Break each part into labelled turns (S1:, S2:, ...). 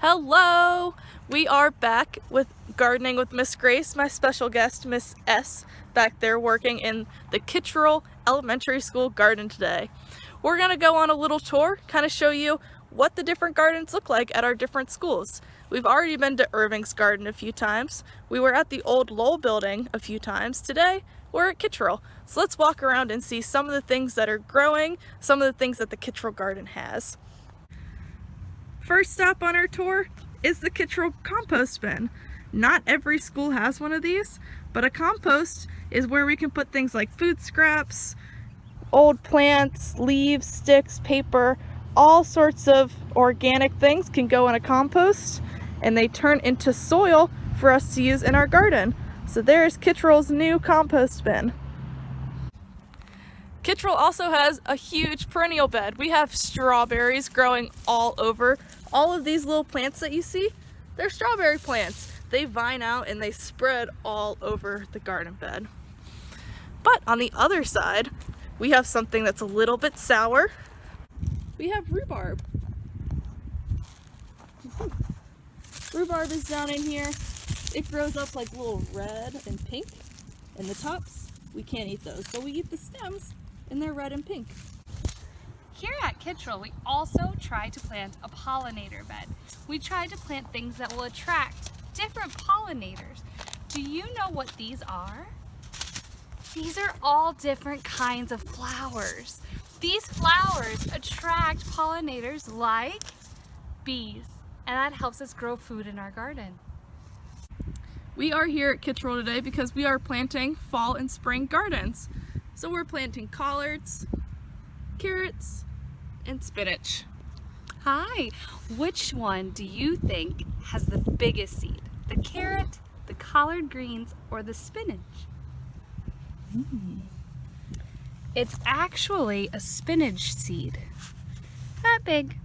S1: Hello! We are back with Gardening with Miss Grace, my special guest, Miss S, back there working in the Kittrell Elementary School garden today. We're going to go on a little tour, kind of show you what the different gardens look like at our different schools. We've already been to Irving's garden a few times. We were at the old Lowell building a few times. Today, we're at Kittrell. So let's walk around and see some of the things that are growing, some of the things that the Kittrell garden has. First stop on our tour is the Kittrell compost bin. Not every school has one of these, but a compost is where we can put things like food scraps, old plants, leaves, sticks, paper, all sorts of organic things can go in a compost and they turn into soil for us to use in our garden. So there's Kittrell's new compost bin. Kittrell also has a huge perennial bed. We have strawberries growing all over. All of these little plants that you see, they're strawberry plants. They vine out and they spread all over the garden bed. But on the other side, we have something that's a little bit sour. We have rhubarb. Rhubarb is down in here. It grows up like little red and pink. And the tops, we can't eat those, but we eat the stems and they're red and pink.
S2: Here at Kittrell, we also try to plant a pollinator bed. We try to plant things that will attract different pollinators. Do you know what these are? These are all different kinds of flowers. These flowers attract pollinators like bees, and that helps us grow food in our garden.
S1: We are here at Kittrell today because we are planting fall and spring gardens. So we're planting collards, carrots, and spinach.
S2: Hi, which one do you think has the biggest seed? The carrot, the collard greens, or the spinach? It's actually a spinach seed. Not big.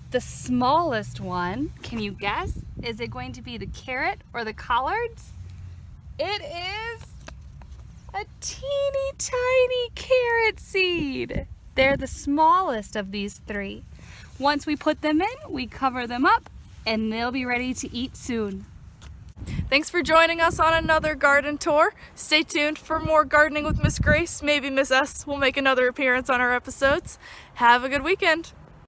S2: The smallest one, can you guess? Is it going to be the carrot or the collards? It is a teeny tiny carrot seed. They're the smallest of these three. Once we put them in, we cover them up and they'll be ready to eat soon.
S1: Thanks for joining us on another garden tour. Stay tuned for more Gardening with Miss Grace. Maybe Miss S will make another appearance on our episodes. Have a good weekend.